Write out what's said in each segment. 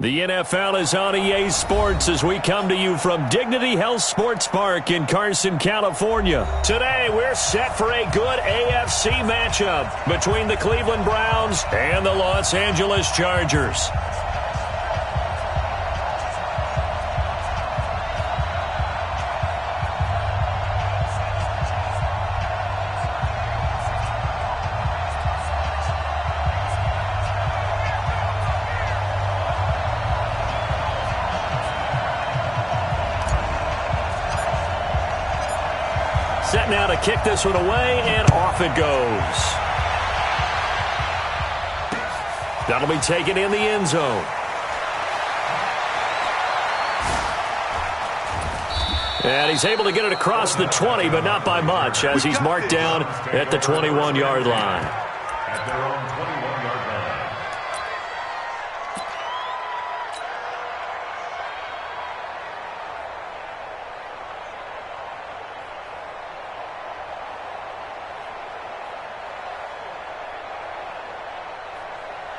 The NFL is on EA Sports as we come to you from Dignity Health Sports Park in Carson, California. Today, we're set for a good AFC matchup between the Cleveland Browns and the Los Angeles Chargers. Set now to kick this one away, and off it goes. That'll be taken in the end zone. And he's able to get it across the 20, but not by much, as he's marked down at the 21-yard line. At their own 21-yard line.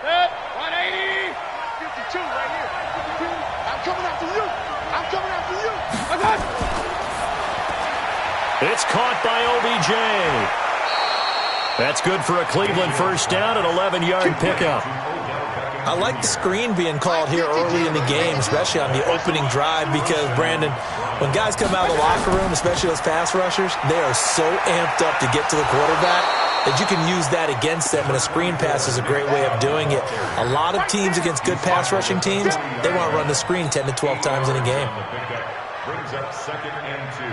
Set, 180, 52 right here. 52. I'm coming after you. I'm coming after you. I got it. It's caught by OBJ. That's good for a Cleveland first down, an 11-yard pickup. I like the screen being called here early in the game, especially on the opening drive, because, Brandon, when guys come out of the locker room, especially those pass rushers, they are so amped up to get to the quarterback that you can use that against them, and a screen pass is a great way of doing it. A lot of teams against good pass rushing teams, they want to run the screen 10 to 12 times in a game. Brings up 2nd and 2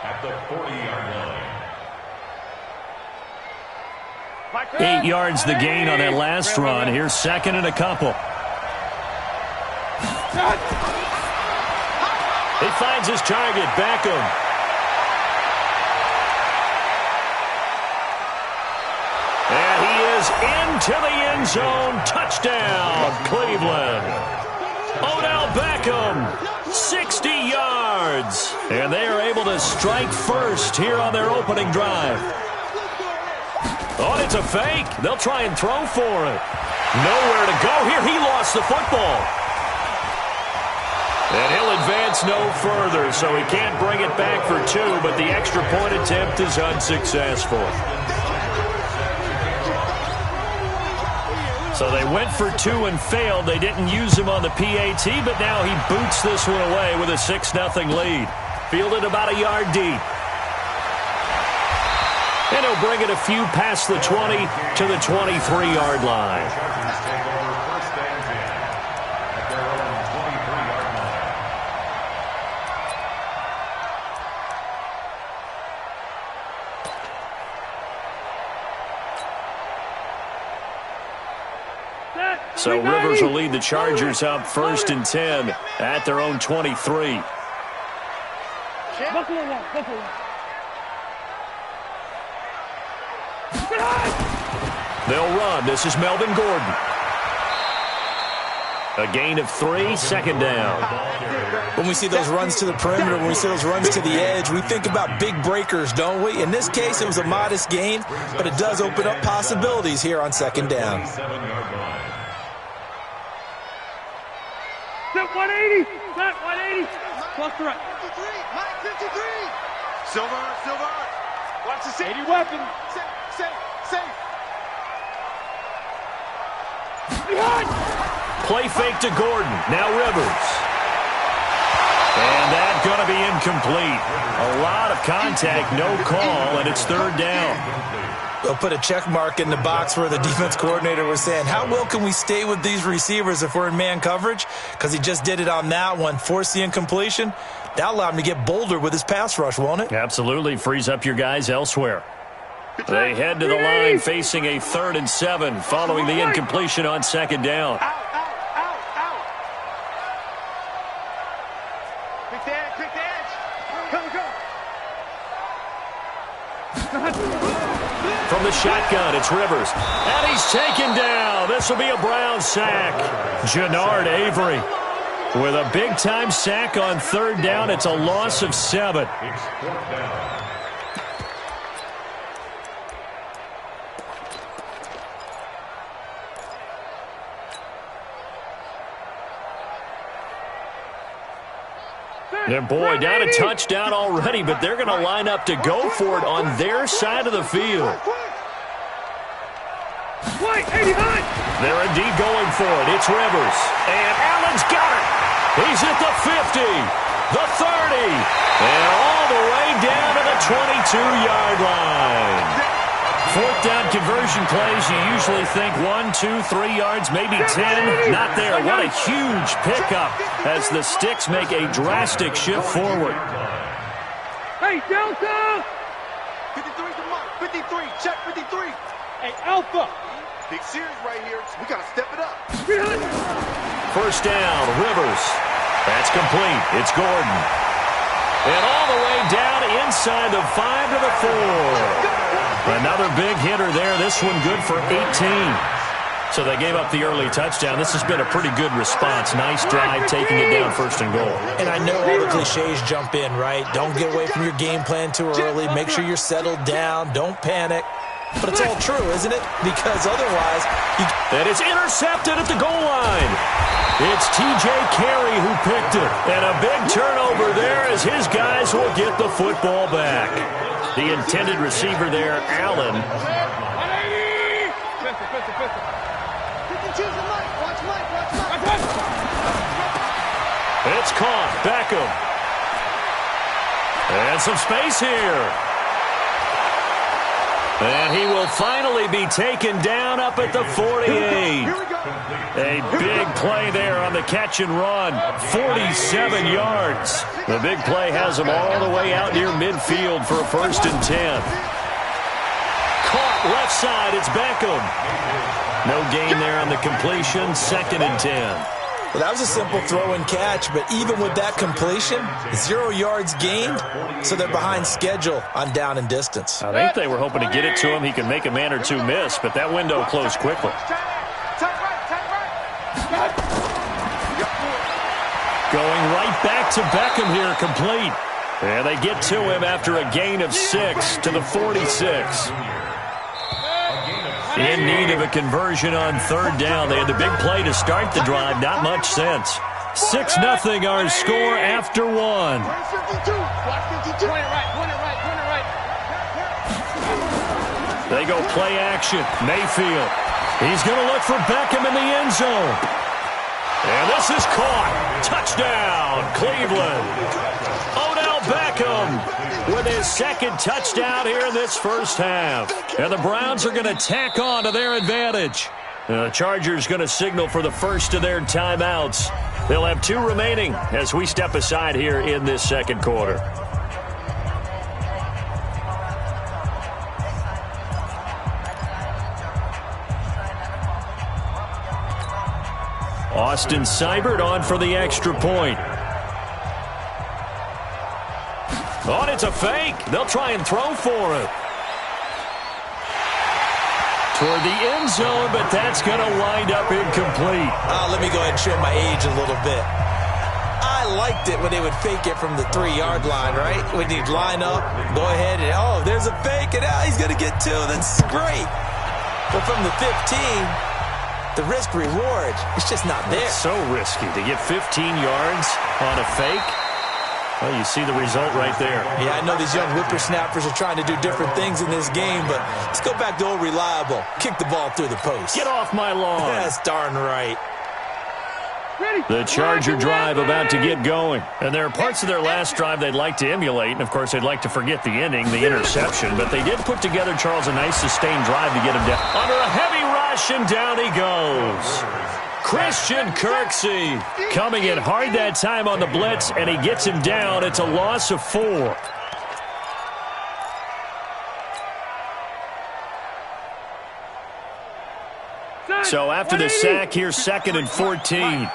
at the 40-yard line. 8 yards the gain on that last run. Here's 2nd and a couple. He finds his target, Beckham. And he is into the end zone. Touchdown, Cleveland. Odell Beckham, 60 yards. And they are able to strike first here on their opening drive. Oh, it's a fake. They'll try and throw for it. Nowhere to go here. He lost the football. And he'll advance no further, so he can't bring it back for 2, but the extra point attempt is unsuccessful. So they went for 2 and failed. They didn't use him on the PAT, but now he boots this one away with a 6-0 lead. Fielded about a yard deep. And he'll bring it a few past the 20 to the 23-yard line. So Rivers will lead the Chargers up 1st and 10 at their own 23. They'll run. This is Melvin Gordon. A gain of 3, 2nd down. When we see those runs to the perimeter, when we see those runs to the edge, we think about big breakers, don't we? In this case, it was a modest gain, but it does open up possibilities here on 2nd down. 180. 180. Plus the right. 53. Mike 53. Silver. Watch the 80 weapon. Safe. Behind. Play fake to Gordon. Now Rivers. And that's going to be incomplete. A lot of contact, no call, and it's 3rd down. They'll put a check mark in the box where the defense coordinator was saying, how well can we stay with these receivers if we're in man coverage? Because he just did it on that one, forced the incompletion. That allowed him to get bolder with his pass rush, won't it? Absolutely. Frees up your guys elsewhere. They head to the line facing a 3rd and 7 following the incompletion on 2nd down. Out. Quick edge. Come. From the shotgun, it's Rivers. And he's taken down. This will be a Brown sack. Jannard Avery with a big-time sack on 3rd down. It's a loss of 7. It's 4th down. And boy, down a touchdown already, but they're going to line up to go for it on their side of the field. They're indeed going for it. It's Rivers. And Allen's got it. He's at the 50, the 30, and all the way down to the 22-yard line. Fourth down conversion plays, you usually think 1, 2, 3 yards, maybe 10. Not there. What a huge pickup as the Sticks make a drastic shift forward. Hey, Delta! 53 to Mike. 53. Check 53. Hey, Alpha. Big series right here. We got to step it up. First down, Rivers. That's complete. It's Gordon. And all the way down inside the 5 to the 4. Another big hitter there. This one good for 18. So they gave up the early touchdown. This has been a pretty good response. Nice drive, taking it down 1st and goal. And I know all the cliches jump in, right? Don't get away from your game plan too early. Make sure you're settled down. Don't panic. But it's all true, isn't it? Because otherwise... And it's intercepted at the goal line. It's T.J. Carey who picked it. And a big turnover there as his guys will get the football back. The intended receiver there, Allen. It's caught. Beckham. And some space here. And he will finally be taken down up at the 48. A big play there on the catch and run. 47 yards. The big play has him all the way out near midfield for a 1st and 10. Caught left side. It's Beckham. No gain there on the completion. 2nd and 10. Well, that was a simple throw and catch, but even with that completion, 0 yards gained, so they're behind schedule on down and distance. I think they were hoping to get it to him. He could make a man or two miss, but that window closed quickly. Going right back to Beckham here, complete. And they get to him after a gain of 6 to the 46. In need of a conversion on 3rd down. They had the big play to start the drive. Not much sense. 6-0 our score after 1. They go play action. Mayfield. He's going to look for Beckham in the end zone. And this is caught. Touchdown, Cleveland. Odell Beckham with his 2nd touchdown here in this 1st half. And the Browns are going to tack on to their advantage. The Chargers going to signal for the 1st of their timeouts. They'll have 2 remaining as we step aside here in this 2nd quarter. Austin Seibert on for the extra point. Oh, and it's a fake. They'll try and throw for it. Toward the end zone, but that's going to wind up incomplete. Let me go ahead and show my age a little bit. I liked it when they would fake it from the 3-yard line, right? When they'd line up, go ahead, and oh, there's a fake, and he's going to get 2. That's great. But from the 15... the risk-reward, it's just not there. It's so risky to get 15 yards on a fake. Well, you see the result right there. Yeah, I know these young whippersnappers are trying to do different things in this game, but let's go back to old reliable. Kick the ball through the post. Get off my lawn. That's darn right. The Charger drive about to get going. And there are parts of their last drive they'd like to emulate. And, of course, they'd like to forget the ending, the interception. But they did put together, Charles, a nice sustained drive to get him down. Under a heavy rush, and down he goes. Christian Kirksey coming in hard that time on the blitz, and he gets him down. It's a loss of 4. So after the sack, here's 2nd and 14.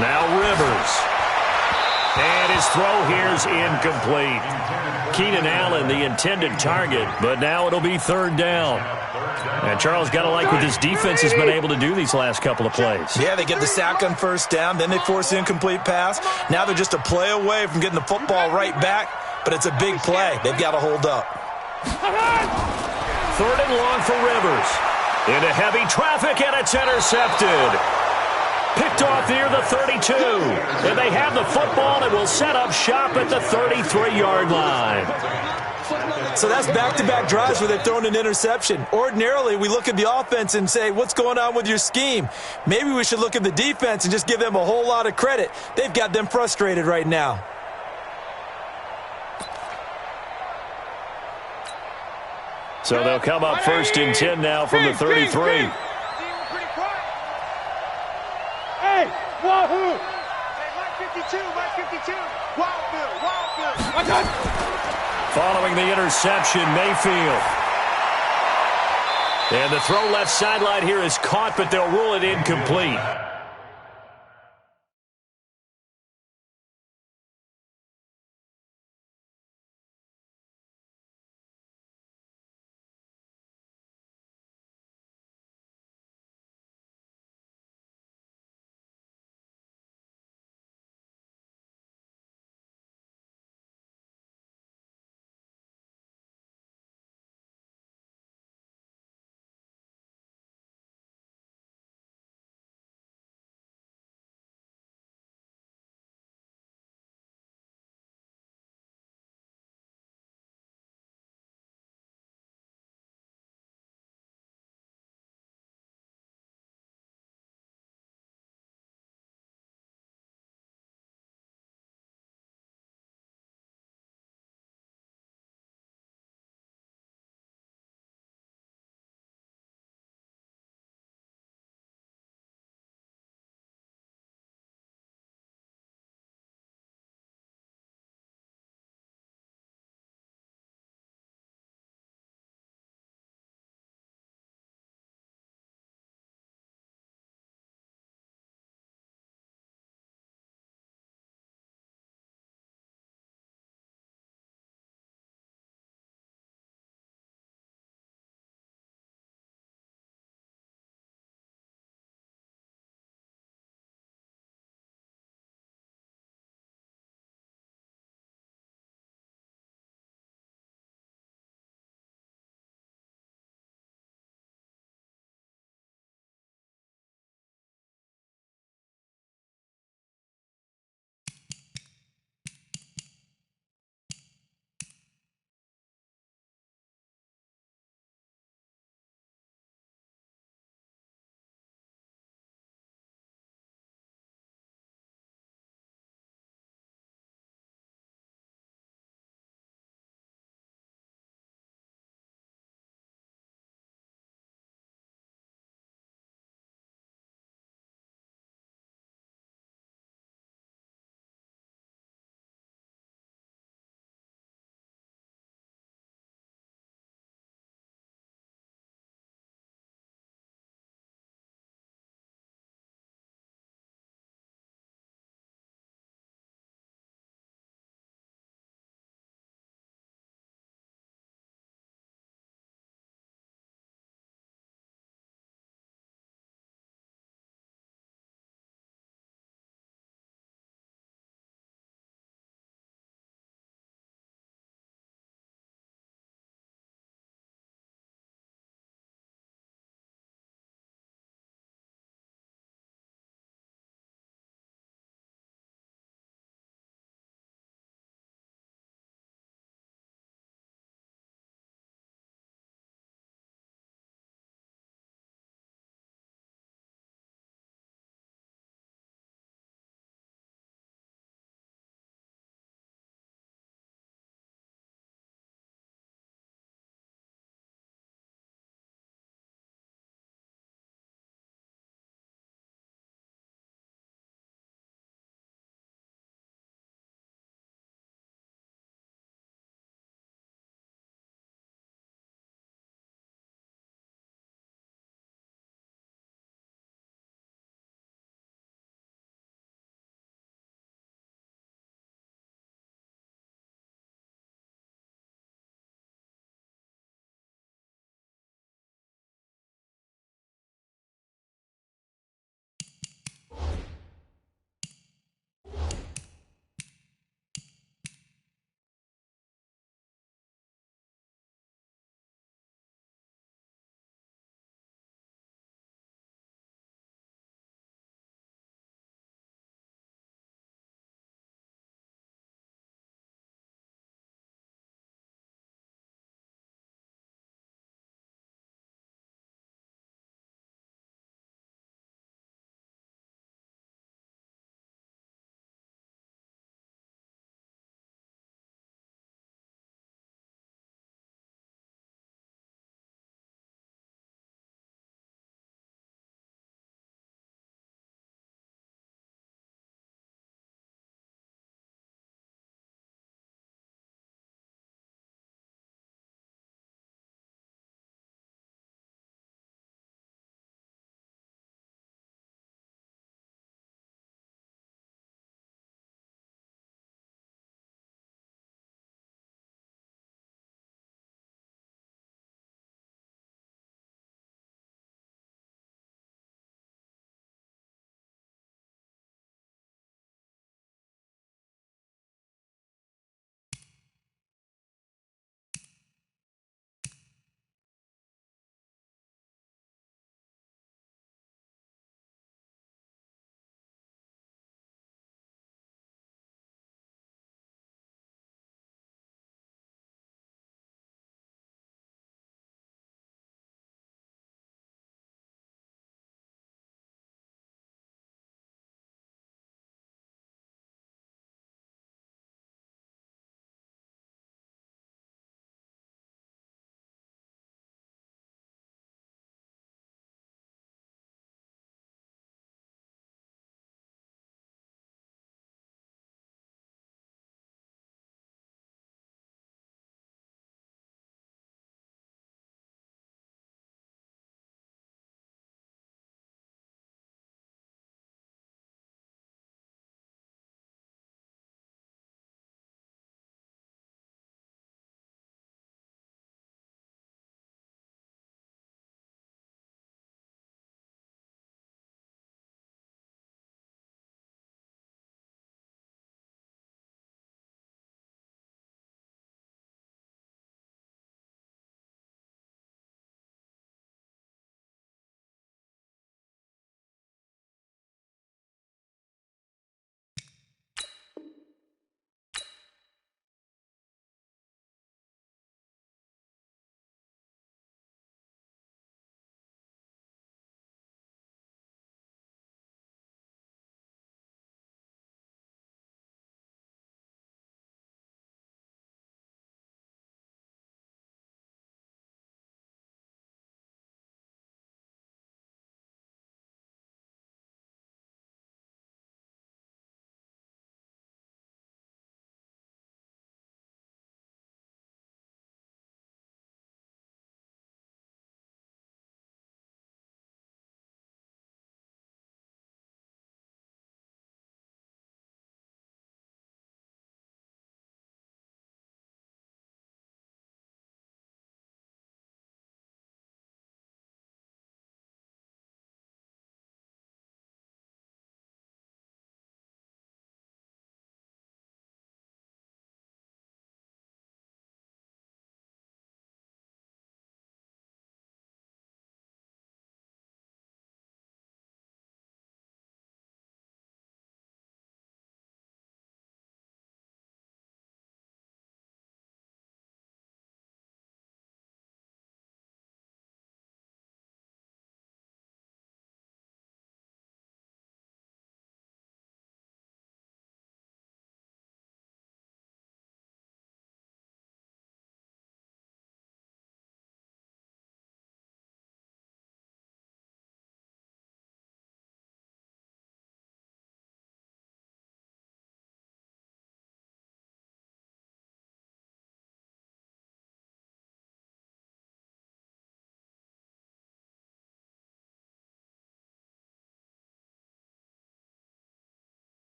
Now Rivers. And his throw here's incomplete. Keenan Allen, the intended target, but now it'll be 3rd down. And Charles, got to like what this defense has been able to do these last couple of plays. Yeah, they get the sack on 1st down, then they force the incomplete pass. Now they're just a play away from getting the football right back, but it's a big play. They've got to hold up. 3rd and long for Rivers. Into heavy traffic, and it's intercepted. Picked off near the 32. And they have the football and will set up shop at the 33-yard line. So that's back-to-back drives where they've thrown an interception. Ordinarily, we look at the offense and say, what's going on with your scheme? Maybe we should look at the defense and just give them a whole lot of credit. They've got them frustrated right now. So they'll come up 1st and 10 now from the 33. Hey, Wahoo! Hey, Mike 52, Mike 52. Wild Bill, Wild Bill. Following the interception, Mayfield. And the throw left sideline here is caught, but they'll rule it incomplete.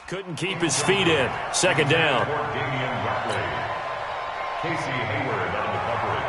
Couldn't keep his feet in. Second down. Casey Hayward on the coverage.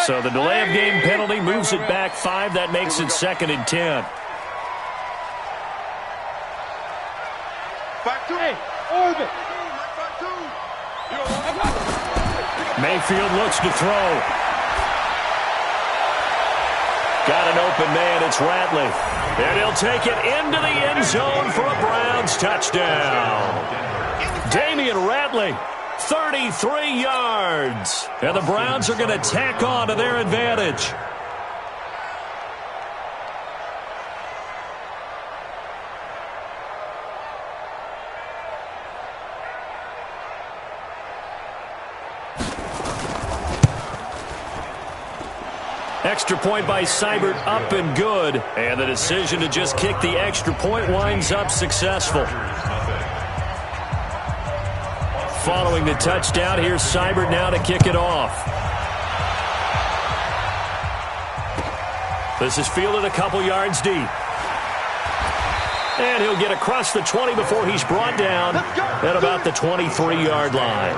So the delay of game penalty moves it back 5. That makes it 2nd and 10. Mayfield looks to throw. Got an open man. It's Ratley. And he'll take it into the end zone for a Browns touchdown. Damian Ratley. 33 yards. And the Browns are going to tack on to their advantage. Extra point by Seibert, up and good. And the decision to just kick the extra point winds up successful. Following the touchdown, here's Seibert now to kick it off. This is fielded a couple yards deep. And he'll get across the 20 before he's brought down at about the 23-yard line.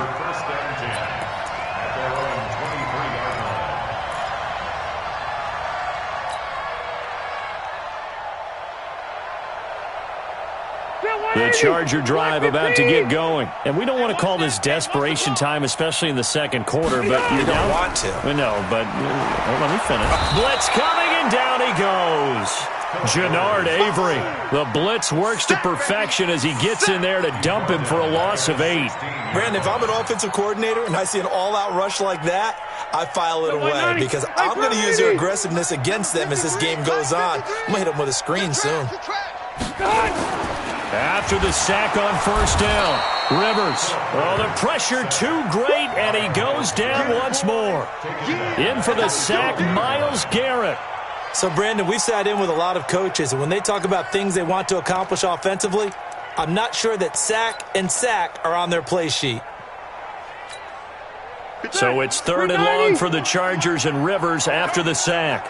The Charger drive about to get going. And we don't want to call this desperation time, especially in the second quarter. But you don't want to. No, but let me finish. Blitz coming, and down he goes. Jannard Avery. The blitz works to perfection as he gets in there to dump him for a loss of 8. Brandon, if I'm an offensive coordinator and I see an all-out rush like that, I file it away because I'm going to use their aggressiveness against them as this game goes on. I'm going to hit them with a screen soon. After the sack on first down, Rivers. Oh, the pressure too great, and he goes down once more. In for the sack, Myles Garrett. So, Brandon, we've sat in with a lot of coaches, and when they talk about things they want to accomplish offensively, I'm not sure that sack and sack are on their play sheet. So it's 3rd and long for the Chargers, and Rivers after the sack.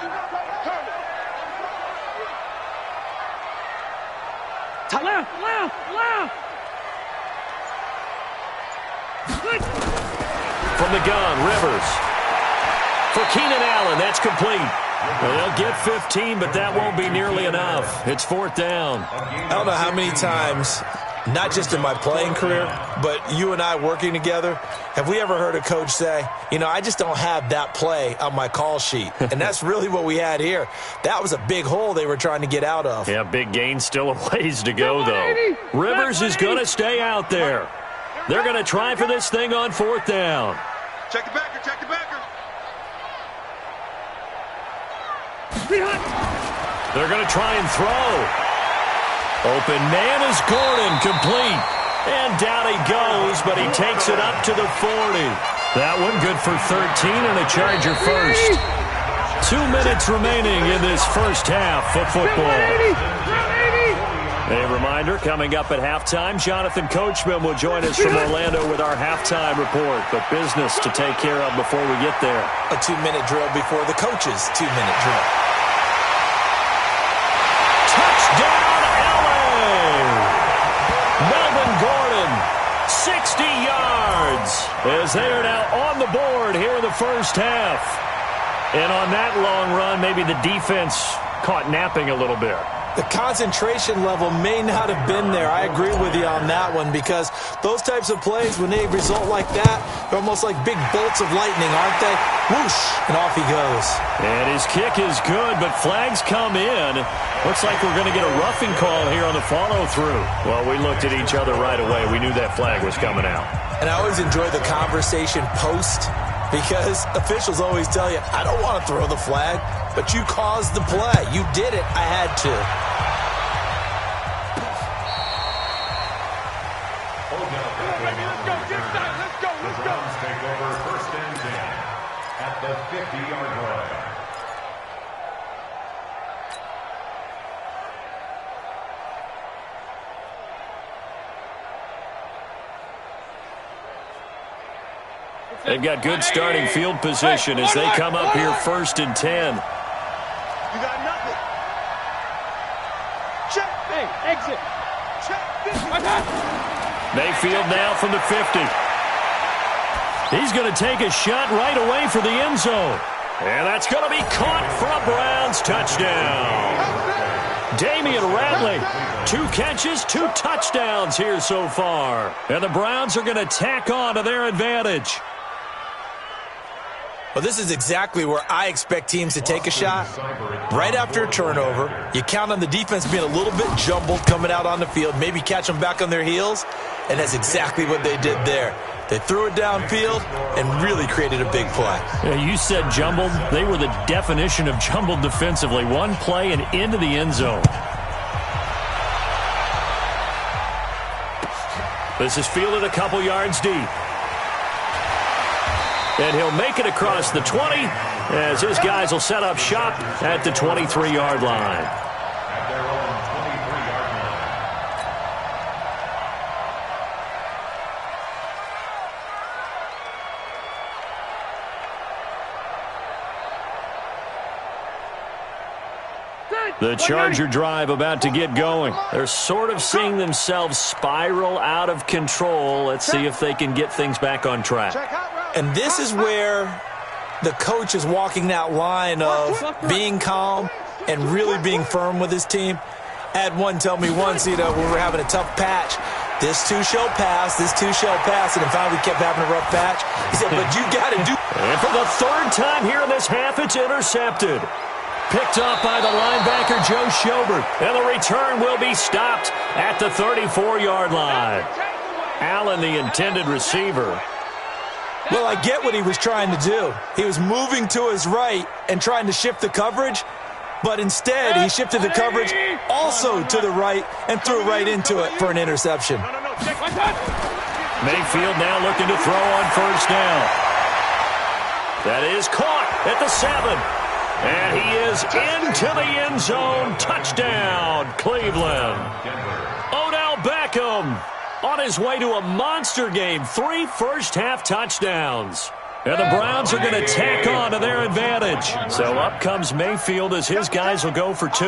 From the gun, Rivers. For Keenan Allen, that's complete. Well, they'll get 15, but that won't be nearly enough. It's 4th down. I don't know how many times, not just in my playing career, but you and I working together, have we ever heard a coach say, you know, I just don't have that play on my call sheet. And that's really what we had here. That was a big hole they were trying to get out of. Yeah, big gain, still a ways to go, though. Rivers is going to stay out there. They're going to try for this thing on 4th down. Check the backer, check the backer. They're going to try and throw. Open man is Gordon, complete. And down he goes, but he takes it up to the 40. That one good for 13 and a Charger first. 2 minutes remaining in this first half of football. A reminder, coming up at halftime, Jonathan Coachman will join us from Orlando with our halftime report. But business to take care of before we get there. A 2-minute drill before the coach's 2-minute drill. Touchdown, LA! Melvin Gordon, 60 yards, as they are now on the board here in the first half. And on that long run, maybe the defense caught napping a little bit. The concentration level may not have been there. I agree with you on that one because those types of plays, when they result like that, they're almost like big bolts of lightning, aren't they? Whoosh, and off he goes. And his kick is good, but flags come in. Looks like we're going to get a roughing call here on the follow-through. Well, we looked at each other right away. We knew that flag was coming out. And I always enjoy the conversation post because officials always tell you, I don't want to throw the flag, but you caused the play. You did it. I had to. The Browns take over first and 10 at the 50-yard line. They've got good starting field position as they come up here first and 10. You got nothing. Check. Hey, exit. Check. Mayfield now from the 50. He's going to take a shot right away for the end zone. And that's going to be caught for a Browns touchdown. Damian Radley, 2 catches, 2 touchdowns here so far. And the Browns are going to tack on to their advantage. Well, this is exactly where I expect teams to take a shot. Right after a turnover, you count on the defense being a little bit jumbled coming out on the field, maybe catch them back on their heels, and that's exactly what they did there. They threw it downfield and really created a big play. Yeah, you said jumbled. They were the definition of jumbled defensively. One play and into the end zone. This is fielded a couple yards deep. And he'll make it across the 20 as his guys will set up shop at the 23-yard line. At their own 23-yard line. The Charger drive about to get going. They're sort of seeing themselves spiral out of control. Let's see if they can get things back on track. And this is where the coach is walking that line of being calm and really being firm with his team. I had one tell me once, when we were having a tough patch, this too shall pass, this too shall pass, and finally we kept having a rough patch. He said, but you got to do. And for the 3rd time here in this half, it's intercepted. Picked up by the linebacker, Joe Schobert. And the return will be stopped at the 34-yard line. Allen, the intended receiver. Well, I get what he was trying to do. He was moving to his right and trying to shift the coverage, but instead he shifted the coverage also to the right and threw right into it for an interception. Mayfield now looking to throw on first down. That is caught at the 7. And he is into the end zone. Touchdown, Cleveland. Odell Beckham on his way to a monster game. 3 first-half touchdowns. And the Browns are going to tack on to their advantage. So up comes Mayfield as his guys will go for 2.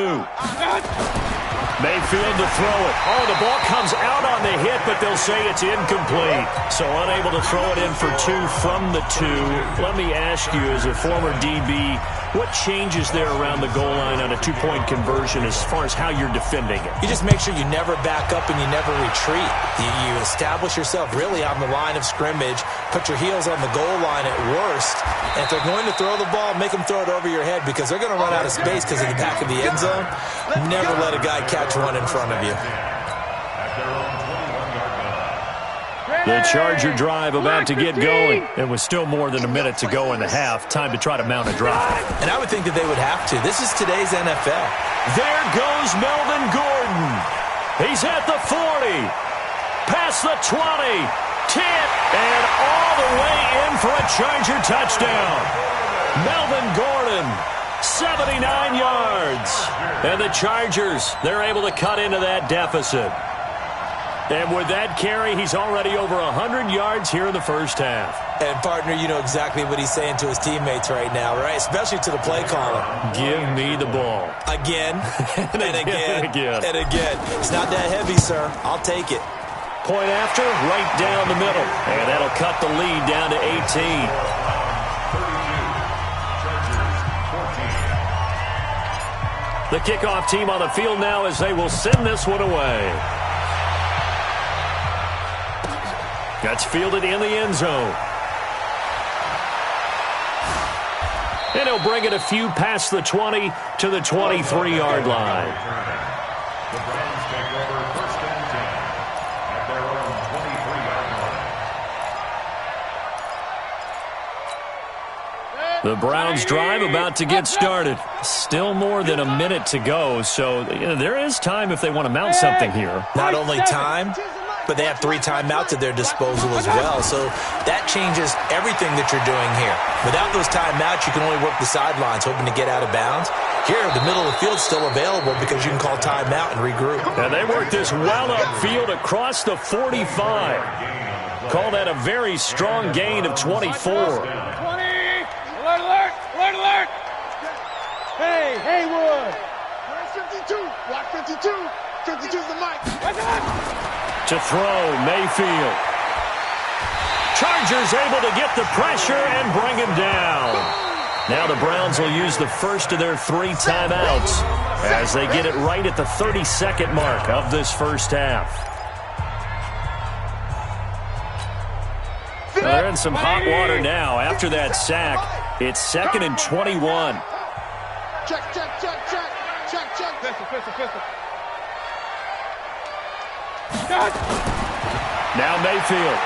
Mayfield to throw it. Oh, the ball comes out on the hit, but they'll say it's incomplete. So unable to throw it in for 2 from the 2. Let me ask you, as a former DB, what changes there around the goal line on a 2-point conversion as far as how you're defending it? You just make sure you never back up and you never retreat. You establish yourself really on the line of scrimmage, put your heels on the goal line at worst. And if they're going to throw the ball, make them throw it over your head because they're going to run out of space because of the back of the end zone. Never let a guy catch one in front of you. The Charger drive about to get going. And with still more than a minute to go in the half, time to try to mount a drive. And I would think that they would have to. This is today's NFL. There goes Melvin Gordon. He's at the 40. Past the 20. 10. And all the way in for a Charger touchdown. Melvin Gordon, 79 yards. And the Chargers, they're able to cut into that deficit. And with that carry, he's already over 100 yards here in the first half. And, partner, you know exactly what he's saying to his teammates right now, right? Especially to the play caller. Give me the ball. Again, and again, and again. And again. It's not that heavy, sir. I'll take it. Point after, right down the middle. And that'll cut the lead down to 18. The kickoff team on the field now as they will send this one away. That's fielded in the end zone. And he'll bring it a few past the 20 to the 23-yard line. The Browns take over first and 10 at their own 23-yard line. The Browns drive about to get started. Still more than a minute to go, so there is time if they want to mount something here. Not only time, but they have 3 timeouts at their disposal as well, so that changes everything that you're doing here. Without those timeouts, you can only work the sidelines, hoping to get out of bounds. Here, the middle of the field's still available because you can call timeout and regroup. And they work this well upfield across the 45. Call that a very strong gain of 24. 20! Alert, alert! Alert, alert! Hey, Haywood! 52! Block 52! 52's the mic! To throw, Mayfield. Chargers able to get the pressure and bring him down. Now the Browns will use the first of their 3 timeouts as they get it right at the 32nd mark of this first half. They're in some hot water now after that sack. It's 2nd and 21. Check, check, check, check, check, check. Pistol. Now Mayfield.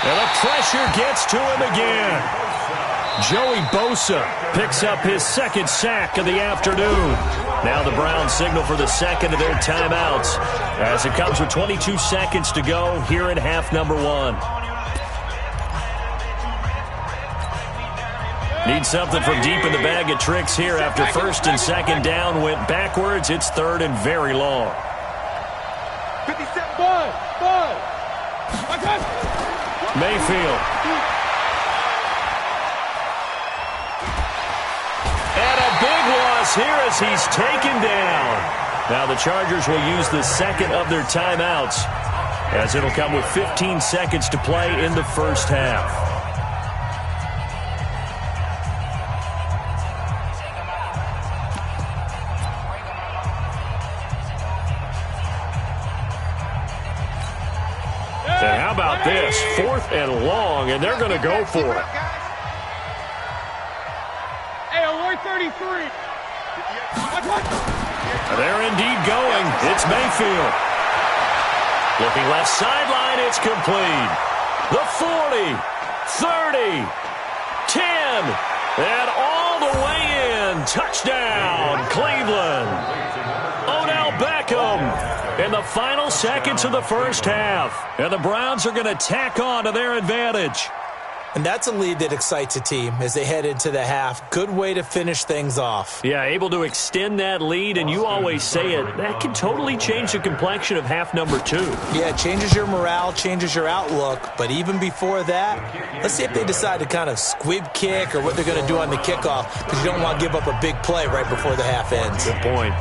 And the pressure gets to him again. Joey Bosa picks up his 2nd sack of the afternoon. Now the Browns signal for the 2nd of their timeouts as it comes with 22 seconds to go here in half number 1. Need something from deep in the bag of tricks here after 1st and 2nd down went backwards. It's 3rd and very long. 57. Mayfield. And a big loss here as he's taken down. Now the Chargers will use the 2nd of their timeouts as it'll come with 15 seconds to play in the first half. And how about this? 4th and long, and they're going to go for it. Hey, alert 33. They're indeed going. It's Mayfield. Looking left sideline, it's complete. The 40, 30, 10, and all the way in. Touchdown, Cleveland. Odell Beckham in the final seconds of the first half. And the Browns are going to tack on to their advantage. And that's a lead that excites a team as they head into the half. Good way to finish things off. Yeah, able to extend that lead, and you always say it, that can totally change the complexion of half number 2. Yeah, it changes your morale, changes your outlook. But even before that, let's see if they decide to kind of squib kick or what they're going to do on the kickoff, because you don't want to give up a big play right before the half ends. Good point.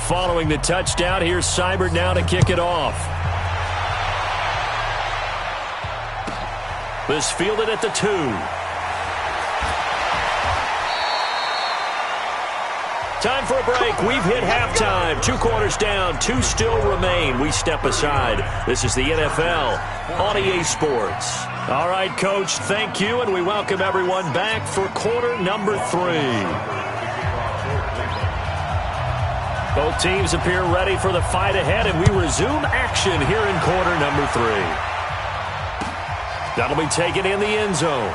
Following the touchdown, here's Seibert now to kick it off. This fielded at the 2. Time for a break. We've hit halftime. 2 quarters down, 2 still remain. We step aside. This is the NFL on EA Sports. All right, Coach, thank you, and we welcome everyone back for quarter number 3. Both teams appear ready for the fight ahead, and we resume action here in quarter number 3. That'll be taken in the end zone.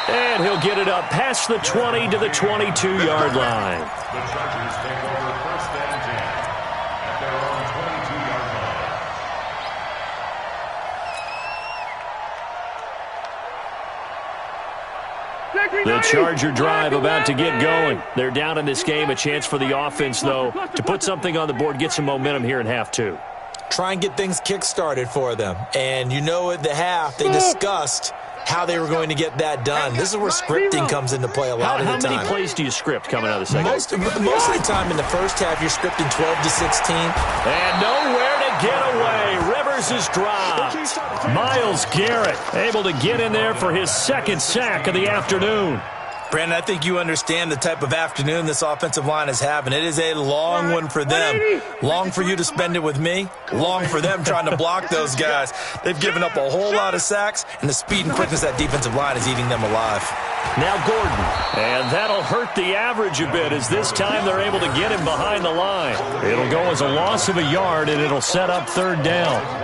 And he'll get it up past the 20 to the 22-yard line. The Chargers take over first and 10 at their own 22-yard line. The Charger drive about to get going. They're down in this game. A chance for the offense, though, to put something on the board, get some momentum here in half 2. Try and get things kick-started for them. And you know at the half, they discussed how they were going to get that done. This is where scripting comes into play a lot of the time. How many plays do you script coming out of the second? Most of the time in the first half, you're scripting 12 to 16. And nowhere to get away. Rivers Yours is dropped. Myles Garrett able to get in there for his second sack of the afternoon. Brandon, I think you understand the type of afternoon this offensive line is having. It is a long one for them. Long for you to spend it with me. Long for them trying to block those guys. They've given up a whole lot of sacks, and the speed and quickness of that defensive line is eating them alive. Now Gordon, and that'll hurt the average a bit as this time they're able to get him behind the line. It'll go as a loss of a yard, and it'll set up third down.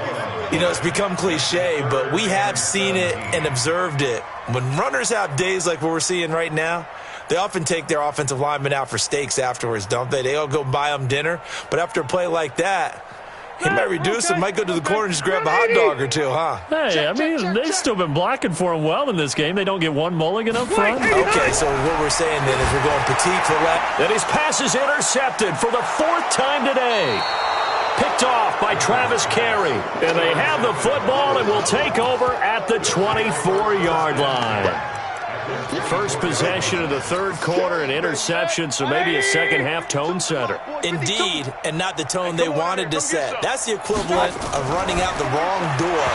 You know, it's become cliche, but we have seen it and observed it. When runners have days like what we're seeing right now, they often take their offensive linemen out for steaks afterwards, don't they? They all go buy them dinner. But after a play like that, he might reduce it, might go to the corner and just grab a hot dog or two, huh? Hey, I mean, they've still been blocking for him well in this game. They don't get one mulligan up front. Okay, so what we're saying then is we're going petite for left. And his pass is intercepted for the fourth time today. Picked off by Travis Carey. And they have the football and will take over at the 24-yard line. First possession of the third quarter, an interception, so maybe a second-half tone setter. Indeed, and not the tone they wanted to set. That's the equivalent of running out the wrong door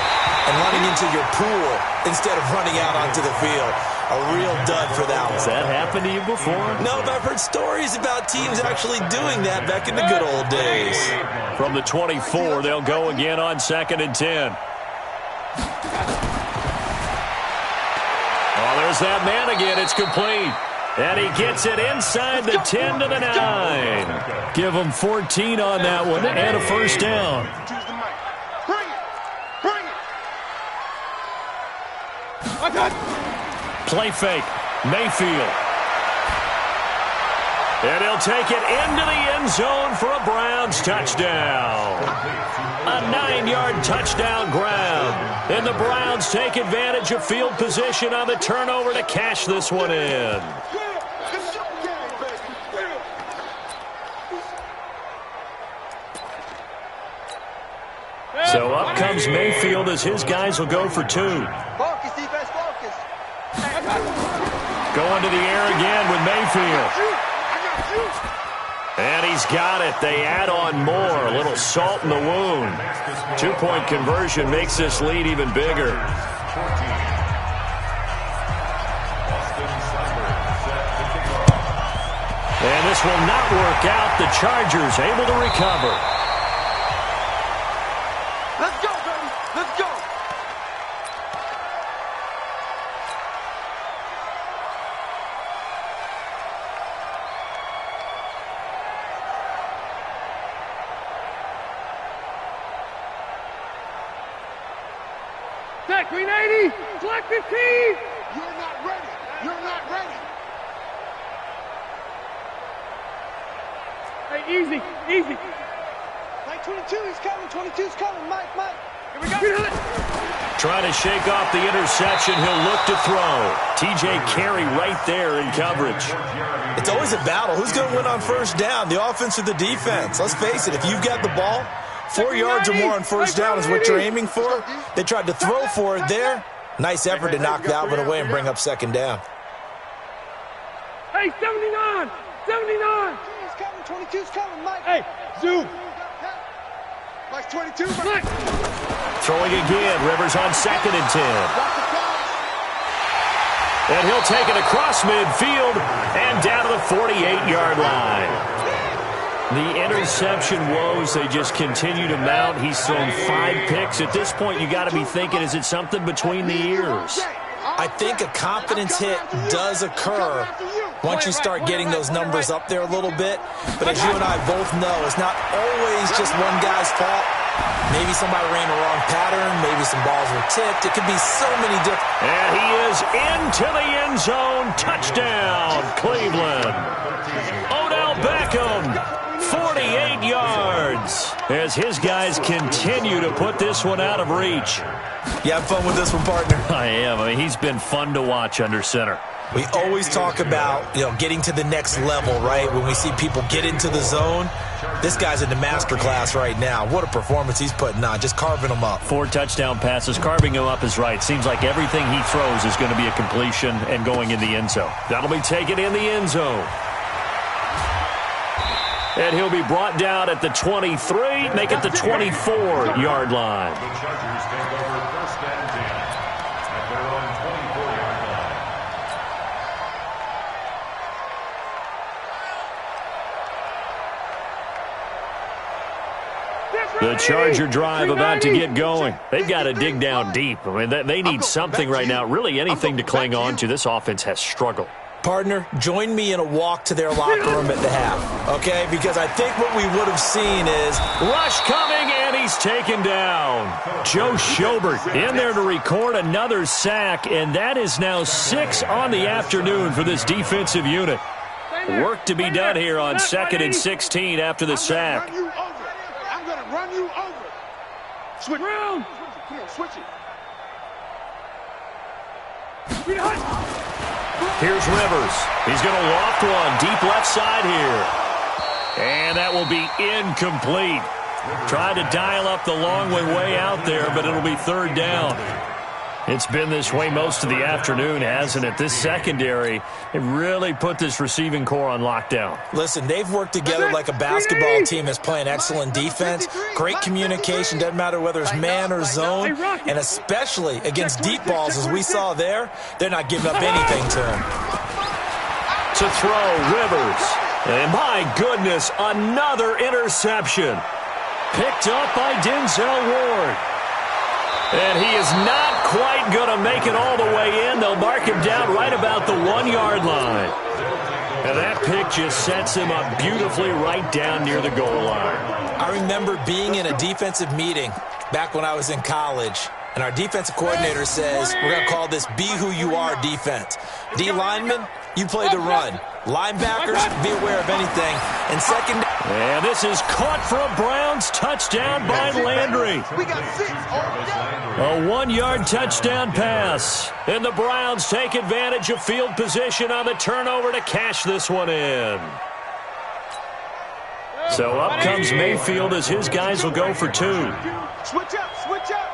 and running into your pool instead of running out onto the field. A real dud for that one. Has that happened to you before? No, but I've heard stories about teams actually doing that back in the good old days. From the 24, they'll go again on 2nd and 10. Oh, there's that man again. It's complete. And he gets it inside the 10 to the 9. Give him 14 on that one and a first down. Play fake. Mayfield. And he'll take it into the end zone for a Browns touchdown. A 9-yard touchdown grab. And the Browns take advantage of field position on the turnover to cash this one in. So up comes Mayfield as his guys will go for 2. Focus, defense, focus. Going to the air again with Mayfield. And he's got it. They add on more. A little salt in the wound. 2-point conversion makes this lead even bigger. And this will not work out. The Chargers able to recover. Let's go, baby. Let's go. Set, Green 80. Black 15. You're not ready. You're not ready. Hey, easy, easy. Mike 22 is coming. 22's coming. Mike. Here we go. Trying to shake off the interception. He'll look to throw. T.J. Carey right there in coverage. It's always a battle. Who's going to win on first down, the offense or the defense? Let's face it, if you've got the ball, 4 yards or more on first down is what you're aiming for. They tried to throw for it there. Nice effort to knock Dalvin away and bring up second down. Hey, 79. 79. 22's coming, Mike. Hey, zoom. Mike's 22. Mike. Throwing again. Rivers on 2nd and 10. And he'll take it across midfield and down to the 48-yard line. The interception woes, they just continue to mount. He's thrown 5 picks. At this point, you got to be thinking, is it something between the ears? I think a confidence hit does occur once you start getting those numbers up there a little bit. But as you and I both know, it's not always just one guy's fault. Maybe somebody ran the wrong pattern. Maybe some balls were tipped. It could be so many different. And he is into the end zone. Touchdown, Cleveland. Odell Beckham. 48 yards as his guys continue to put this one out of reach. You have fun with this one, partner? I am. I mean, he's been fun to watch under center. We always talk about, getting to the next level, right? When we see people get into the zone, this guy's in the master class right now. What a performance he's putting on, just carving them up. 4 touchdown passes. Carving him up is right. Seems like everything he throws is going to be a completion and going in the end zone. That'll be taken in the end zone. And he'll be brought down at the 23, make it the 24-yard line. The Chargers take over first and 10 at their own 24-yard line. The Charger drive about to get going. They've got to dig down deep. I mean, they need something right now, really anything to cling on to. This offense has struggled. Partner, join me in a walk to their locker room at the half, okay? Because I think what we would have seen is... Rush coming, and he's taken down. Joe Schobert in there to record another sack, and that is now 6 on the afternoon for this defensive unit. Work to be done here on 2nd and 16 after the sack. I'm going to run you over. Switch. Come on, switch it. Here's Rivers. He's going to loft one deep left side here. And that will be incomplete. Tried to dial up the long way out there, but it'll be 3rd down. It's been this way most of the afternoon, hasn't it? This secondary, it really put this receiving core on lockdown. Listen, they've worked together like a basketball team that's playing excellent defense. Great communication, doesn't matter whether it's man or zone. And especially against deep balls, as we saw there, they're not giving up anything to him. To throw, Rivers. And my goodness, another interception. Picked up by Denzel Ward. And he is not quite going to make it all the way in. They'll mark him down right about the 1-yard line. And that pick just sets him up beautifully right down near the goal line. I remember being in a defensive meeting back when I was in college, and our defensive coordinator says, we're going to call this Be Who You Are defense. D linemen, you play the run. Linebackers, be aware of anything. And second... And this is caught for a Browns touchdown by Landry. We got 6 A 1-yard touchdown pass. And the Browns take advantage of field position on the turnover to cash this one in. So up comes Mayfield as his guys will go for 2. Switch up, switch up.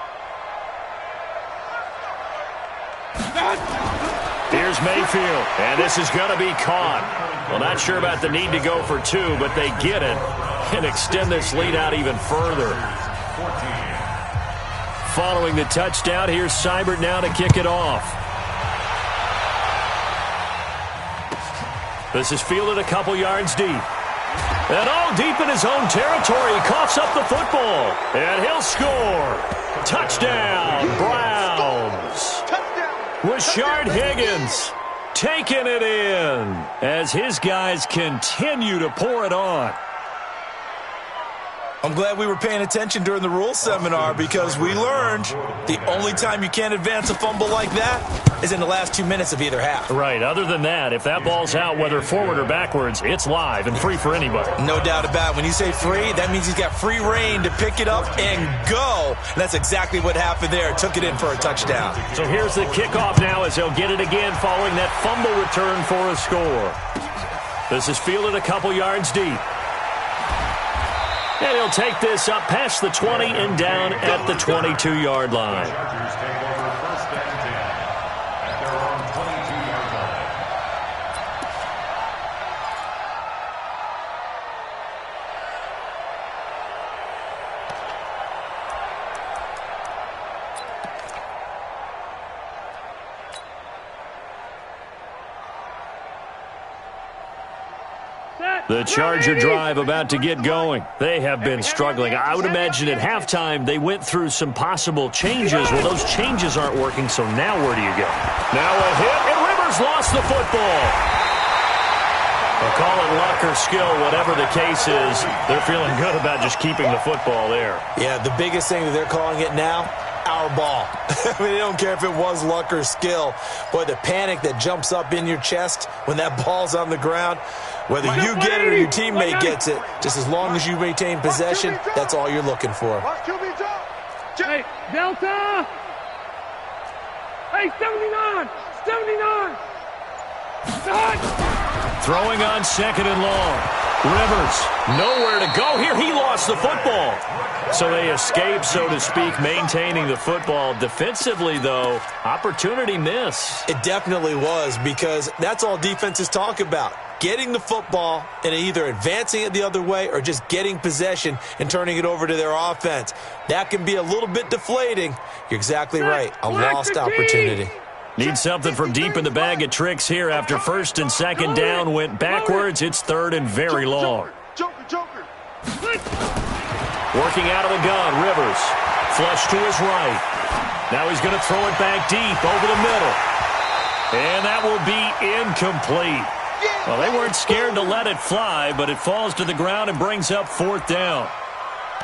Here's Mayfield, and this is going to be caught. Well, not sure about the need to go for 2, but they get it and extend this lead out even further. Following the touchdown, here's Seibert now to kick it off. This is fielded a couple yards deep. And all deep in his own territory, he coughs up the football, and he'll score. Touchdown, Browns. Rashard Higgins taking it in as his guys continue to pour it on. I'm glad we were paying attention during the rules seminar because we learned the only time you can't advance a fumble like that is in the last 2 minutes of either half. Right. Other than that, if that ball's out, whether forward or backwards, it's live and free for anybody. No doubt about it. When you say free, that means he's got free reign to pick it up and go. And that's exactly what happened there. Took it in for a touchdown. So here's the kickoff now as they'll get it again following that fumble return for a score. This is fielded a couple yards deep. And he'll take this up past the 20 and down at the 22-yard line. Chargers take over first and 10 at their own 22-yard line. The Charger drive about to get going. They have been struggling. I would imagine at halftime they went through some possible changes. Well, those changes aren't working, so now where do you go? Now a hit, and Rivers lost the football. They'll call it luck or skill, whatever the case is. They're feeling good about just keeping the football there. Yeah, the biggest thing that they're calling it now, our ball. I mean, they don't care if it was luck or skill. Boy, the panic that jumps up in your chest when that ball's on the ground, whether you get it or your teammate gets it, just as long as you maintain possession, that's all you're looking for. Hey, Delta! Hey, 79! 79! Throwing on 2nd and long. Rivers, nowhere to go here. He lost the football. So they escape, so to speak, maintaining the football. Defensively, though, opportunity miss. It definitely was, because that's all defenses talk about. getting the football and either advancing it the other way or just getting possession and turning it over to their offense. That can be a little bit deflating. You're exactly right. A lost opportunity. Need something from deep in the bag of tricks here after first and second down went backwards. It's third and very long. Joker. Working out of the gun, Rivers. Flush to his right. Now he's going to throw it back deep over the middle. And that will be incomplete. Well, they weren't scared to let it fly, but it falls to the ground and brings up fourth down.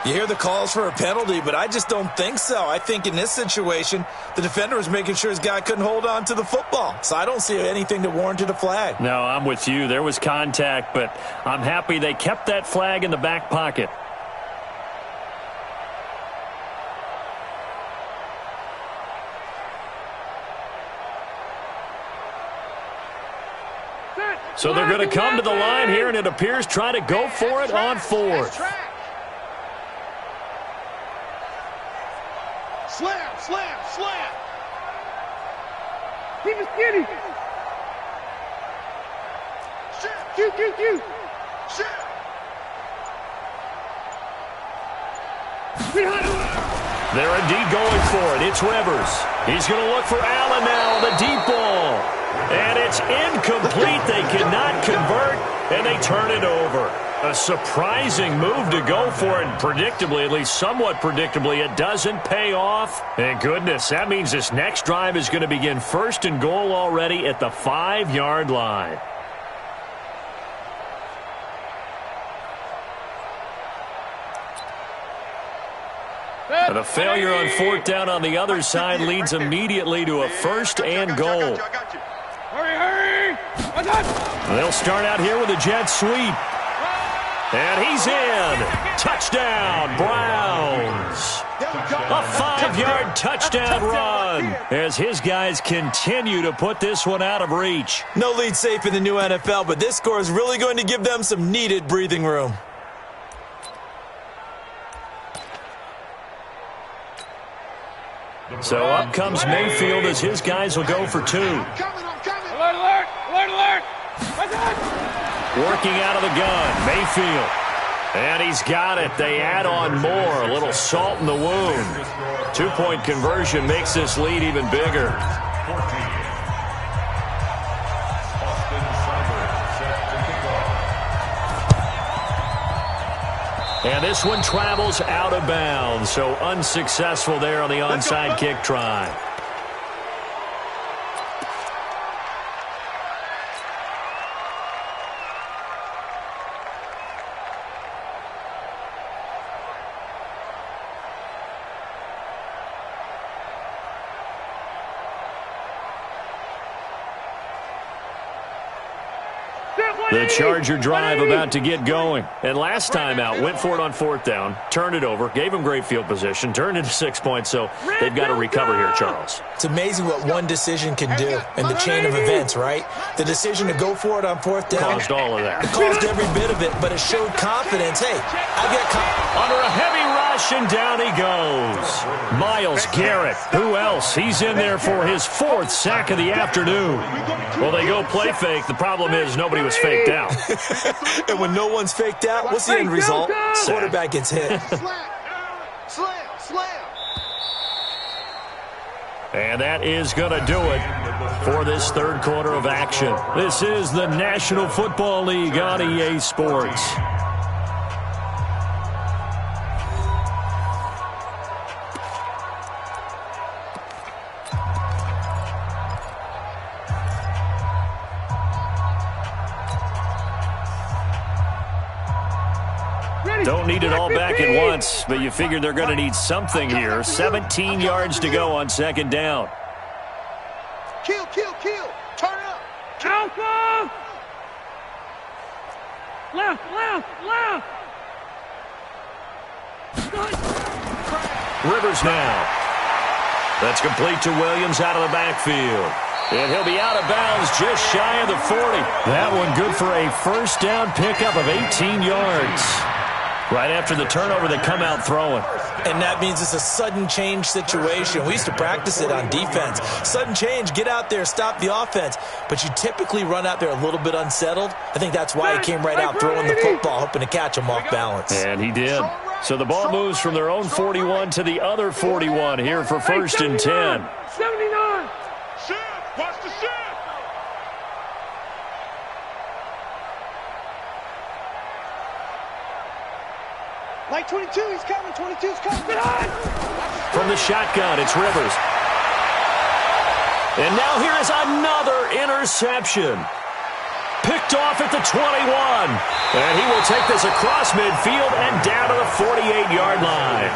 You hear the calls for a penalty, but I just don't think so. I think in this situation, the defender was making sure his guy couldn't hold on to the football. So I don't see anything that warranted a flag. No, I'm with you. There was contact, but I'm happy they kept that flag in the back pocket. So they're going to come to the line here, and it appears try to go for it on fourth. Slam. Keep it skinny. Shoot. They're indeed going for it. It's Rivers. He's going to look for Allen now on the deep ball. And it's incomplete. They cannot convert, and they turn it over. A surprising move to go for it, and predictably, at least somewhat predictably, it doesn't pay off. And goodness, that means this next drive is going to begin first and goal already at the 5-yard line. And a failure on fourth down on the other side leads immediately to a first and goal. Hurry! They'll start out here with a jet sweep. And he's in. Touchdown, Browns. A 5-yard touchdown run as his guys continue to put this one out of reach. No lead safe in the new NFL, but this score is really going to give them some needed breathing room. So up comes Mayfield as his guys will go for two. Alert! Working out of the gun, Mayfield. And he's got it. They add on more. A little salt in the wound. 2-point conversion makes this lead even bigger. And this one travels out of bounds. So unsuccessful there on the onside kick try. The Charger drive about to get going. And last time out, went for it on fourth down, turned it over, gave them great field position, turned into 6 points, so they've got to recover here, Charles. It's amazing what one decision can do in the chain of events, right? The decision to go for it on fourth down. Caused all of that. It caused every bit of it, but it showed confidence. Hey, I got confidence. Under a heavy rush, and down he goes. Myles Garrett. Who else? He's in there for his 4th sack of the afternoon. Well, they go play fake. The problem is nobody was faked out. And when no one's faked out, what's the end result? Quarterback gets hit. Slam. And that is going to do it for this third quarter of action. This is the National Football League on EA Sports. Don't need it all back at once, but you figure they're going to need something here. 17 yards to go on second down. Kill. Turn up. Alpha! Left. Rivers now. That's complete to Williams out of the backfield. And he'll be out of bounds just shy of the 40. That one good for a first down pickup of 18 yards. Right after the turnover, they come out throwing. And that means it's a sudden change situation. We used to practice it on defense. Sudden change, get out there, stop the offense. But you typically run out there a little bit unsettled. I think that's why he came right out throwing the football, hoping to catch him off balance. And he did. So the ball moves from their own 41 to the other 41 here for 1st and 10. 79. Shit, watch the shit. Like 22, he's coming. 22's coming. From the shotgun, it's Rivers. And now here is another interception. Picked off at the 21. And he will take this across midfield and down to the 48-yard line.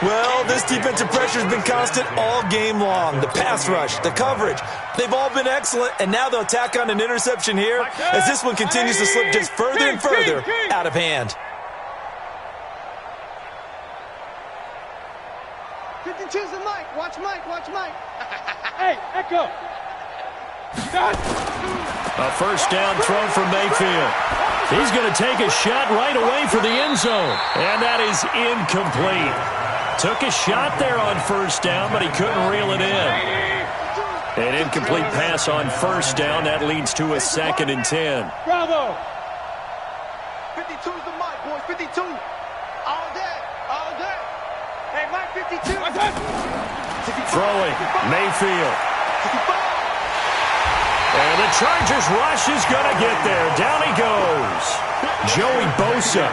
Well, this defensive pressure has been constant all game long. The pass rush, the coverage, they've all been excellent. And now they'll tack on an interception here as this one continues to slip just further and further out of hand. 52's the Mike. Watch Mike. Watch Mike. Hey, Echo. A first down throw from Mayfield. He's going to take a shot right away for the end zone. And that is incomplete. Took a shot there on first down, but he couldn't reel it in. An incomplete pass on first down. That leads to a 2nd and 10. Bravo. 52's the Mike, boys. 52. All day. All day. Hey, Mike, 52. Throwing, Mayfield. And the Chargers rush is going to get there. Down he goes. Joey Bosa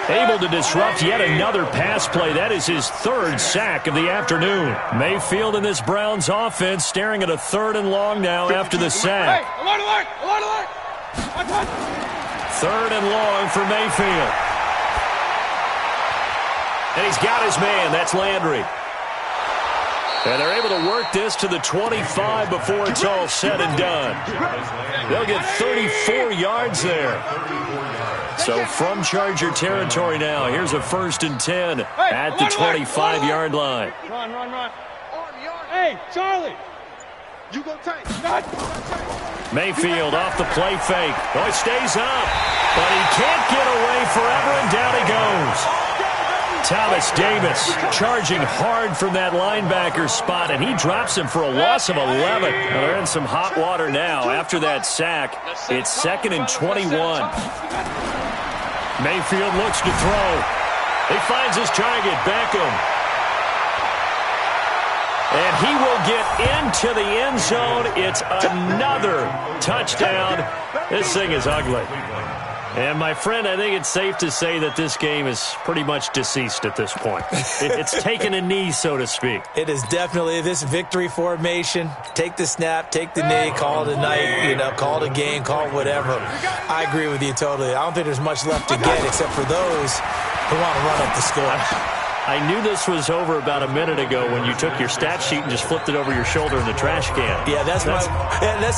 able to disrupt yet another pass play. That is his 3rd sack of the afternoon. Mayfield in this Browns offense staring at a 3rd and long now after the sack. Hey, alert, alert, alert, alert. 3rd and long for Mayfield. And he's got his man. That's Landry. And they're able to work this to the 25 before it's all said and done. They'll get 34 yards there. So from Charger territory now, here's a 1st and 10 at the 25-yard line. Run, run, run. Hey, Charlie. You go tight. Mayfield off the play fake. Oh, he stays up, but he can't get away forever, and down he goes. Thomas Davis charging hard from that linebacker spot, and he drops him for a loss of 11. Well, they're in some hot water now. After that sack, it's 2nd and 21. Mayfield looks to throw. He finds his target, Beckham. And he will get into the end zone. It's another touchdown. This thing is ugly. And, my friend, I think it's safe to say that this game is pretty much deceased at this point. It's taken a knee, so to speak. It is definitely this victory formation. Take the snap, take the knee, call it a night, call it a game, call it whatever. I agree with you totally. I don't think there's much left to get except for those who want to run up the score. I knew this was over about a minute ago when you took your stat sheet and just flipped it over your shoulder in the trash can. Yeah, that's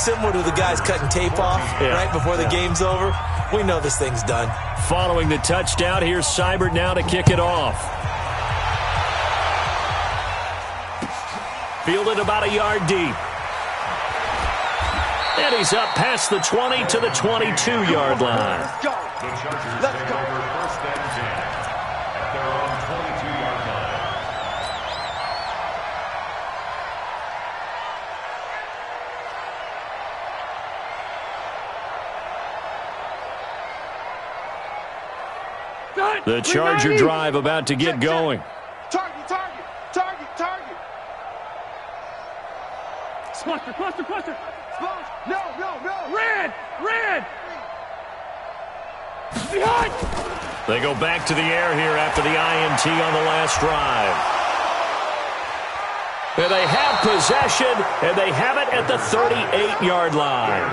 similar to the guys cutting tape off right before the game's over. We know this thing's done. Following the touchdown, here's Seibert now to kick it off. Fielded about a yard deep. And he's up past the 20 to the 22-yard line. Let's go. Let's go. 1st and 10 at their own 22-yard line. The Charger drive about to get going. Target, target, target, target. Cluster, cluster, cluster. No, no, no. Red, red. Behind. They go back to the air here after the INT on the last drive. And they have possession, and they have it at the 38-yard line.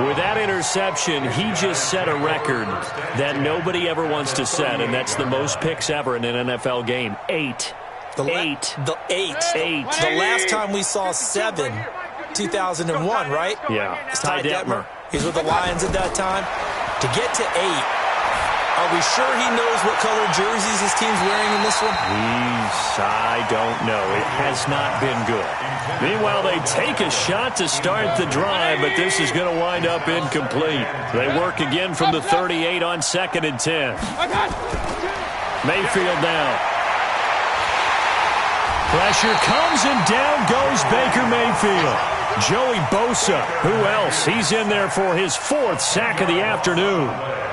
With that interception, he just set a record that nobody ever wants to set, and that's the most picks ever in an NFL game. 8. Eight. The last time we saw 7, 2001, right? Yeah. It's Ty Detmer. He's with the Lions at that time. To get to 8, are we sure he knows what color jerseys his team's wearing in this one? I don't know. It has not been good. Meanwhile, they take a shot to start the drive, but this is going to wind up incomplete. They work again from the 38 on 2nd and 10. Mayfield now. Pressure comes, and down goes Baker Mayfield. Joey Bosa, who else? He's in there for his 4th sack of the afternoon.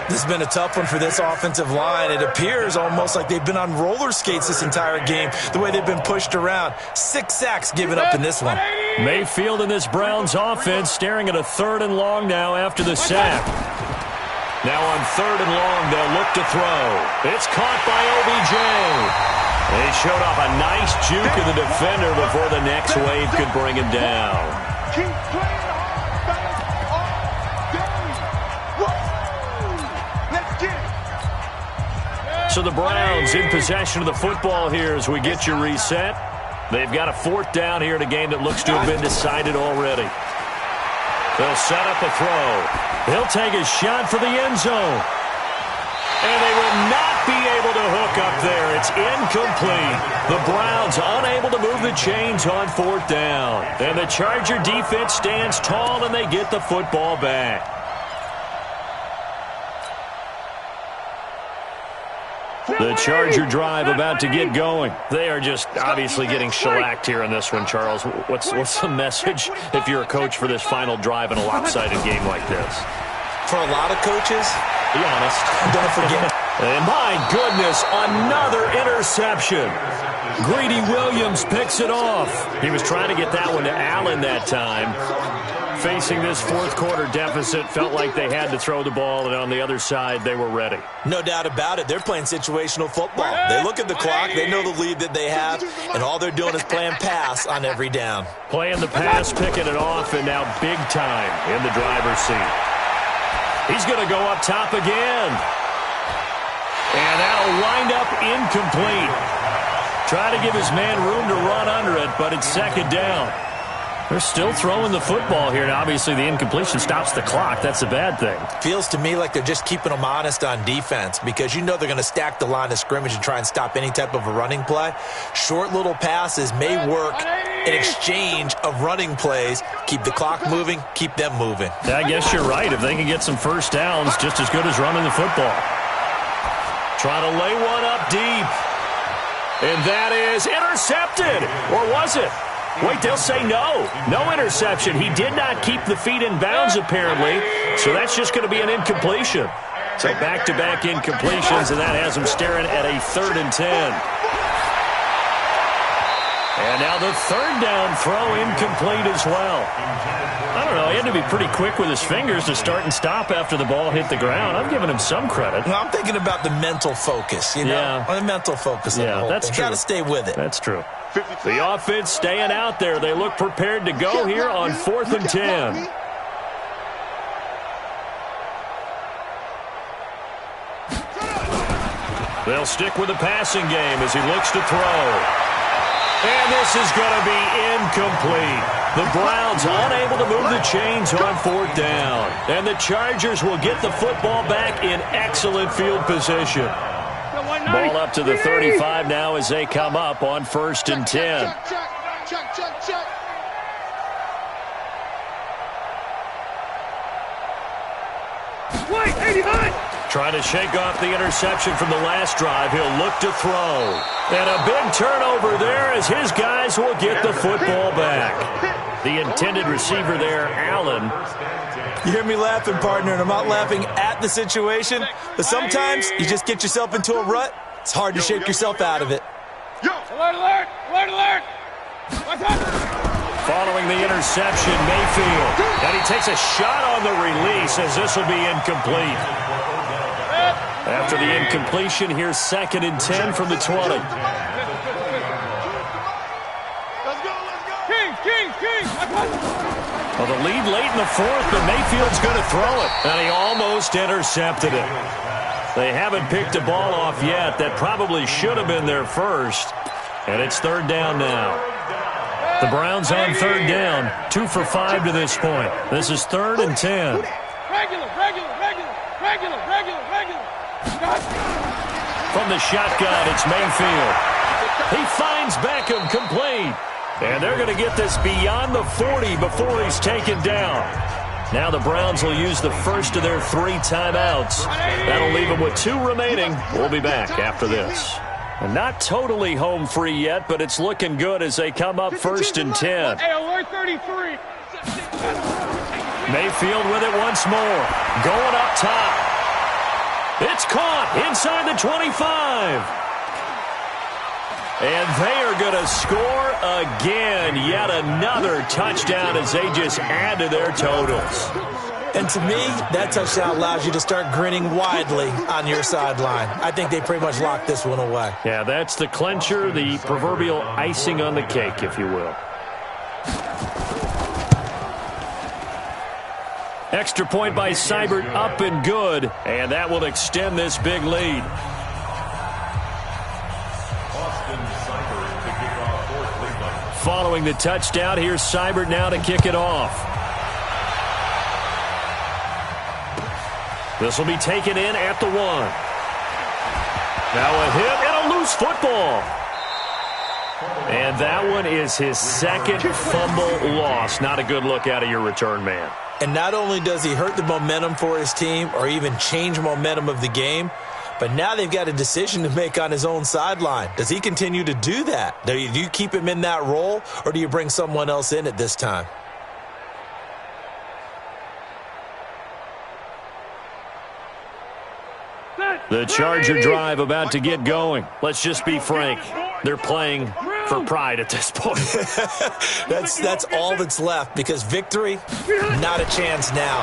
This has been a tough one for this offensive line. It appears almost like they've been on roller skates this entire game, the way they've been pushed around. 6 sacks given up in this one. Mayfield in this Browns offense staring at a 3rd and long now after the sack. Now on 3rd and long, they'll look to throw. It's caught by OBJ. They showed off a nice juke of the defender before the next wave could bring him down. Keep playing hard, let's get it. So the Browns in possession of the football here as we get you reset. They've got a 4th down here in a game that looks to have been decided already. They'll set up a throw. He'll take a shot for the end zone. And they will not be able to hook up there. It's incomplete. The Browns unable to move the chains on 4th down. And the Charger defense stands tall, and they get the football back. The Charger drive about to get going. They are just obviously getting shellacked here in this one, Charles. What's the message if you're a coach for this final drive in a lopsided game like this? For a lot of coaches, be honest, don't forget. And my goodness, another interception. Greedy Williams picks it off. He was trying to get that one to Allen that time. Facing this 4th quarter deficit, felt like they had to throw the ball, and on the other side, they were ready. No doubt about it. They're playing situational football. They look at the clock, they know the lead that they have, and all they're doing is playing pass on every down. Playing the pass, picking it off, and now big time in the driver's seat. He's going to go up top again. And that'll wind up incomplete. Try to give his man room to run under it, but it's 2nd down. They're still throwing the football here, and obviously the incompletion stops the clock. That's a bad thing. Feels to me like they're just keeping them honest on defense because you know they're going to stack the line of scrimmage and try and stop any type of a running play. Short little passes may work in exchange of running plays. Keep the clock moving, keep them moving. I guess you're right. If they can get some first downs, just as good as running the football. Trying to lay one up deep. And that is intercepted. Or was it? Wait, they'll say no. No interception. He did not keep the feet in bounds, apparently. So that's just going to be an incompletion. So back-to-back incompletions, and that has him staring at a 3rd and 10. And now the 3rd down throw incomplete as well. I don't know. He had to be pretty quick with his fingers to start and stop after the ball hit the ground. I'm giving him some credit. Well, I'm thinking about the mental focus, you know? Yeah. The mental focus of the whole that's thing. true. Got to stay with it. That's true. The offense staying out there. They look prepared to go here on 4th and 10. They'll stick with the passing game as he looks to throw. And this is going to be incomplete. The Browns unable to move the chains on 4th down. And the Chargers will get the football back in excellent field position. Ball up to the 35 now as they come up on 1st and 10. Check. Wait, 89! Trying to shake off the interception from the last drive. He'll look to throw. And a big turnover there as his guys will get the football back. The intended receiver there, Allen. You hear me laughing, partner, and I'm not laughing at the situation, but sometimes you just get yourself into a rut. It's hard to shake yourself out of it. Alert! Following the interception, Mayfield. And he takes a shot on the release as this will be incomplete. After the incompletion, here's 2nd and 10 from the 20. Let's go! King! Well, the lead late in the 4th, but Mayfield's going to throw it. And he almost intercepted it. They haven't picked a ball off yet. That probably should have been their first. And it's 3rd down now. The Browns on 3rd down. 2 for 5 to this point. This is 3rd and 10. Regular. From the shotgun, it's Mayfield. He finds Beckham complete. And they're going to get this beyond the 40 before he's taken down. Now the Browns will use the first of their 3 timeouts. That'll leave them with 2 remaining. We'll be back after this. And not totally home free yet, but it's looking good as they come up 1st and 10. Hey, alert 33. Mayfield with it once more. Going up top. It's caught inside the 25. And they are going to score again. Yet another touchdown as they just add to their totals. And to me, that touchdown allows you to start grinning widely on your sideline. I think they pretty much locked this one away. Yeah, that's the clincher, the proverbial icing on the cake, if you will. Extra point by Seibert, up and good. And that will extend this big lead. Following the touchdown, here's Seibert now to kick it off. This will be taken in at the 1. Now a hit and a loose football. And that one is his 2nd fumble loss. Not a good look out of your return man. And not only does he hurt the momentum for his team or even change momentum of the game, but now they've got a decision to make on his own sideline. Does he continue to do that? Do you keep him in that role, or do you bring someone else in at this time? The Charger drive about to get going. Let's just be frank. They're playing for pride at this point. That's all that's left, because victory, not a chance now.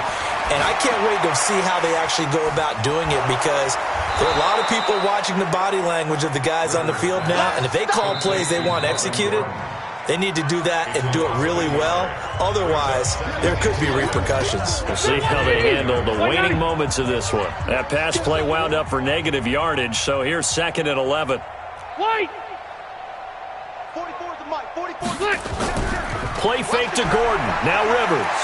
And I can't wait to see how they actually go about doing it, because there are a lot of people watching the body language of the guys on the field now, and if they call plays they want executed, they need to do that and do it really well. Otherwise, there could be repercussions. We'll see how they handle the waning moments of this one. That pass play wound up for negative yardage, so here's 2nd and 11. White. 44 to Mike. 44. Play fake to Gordon. Now Rivers.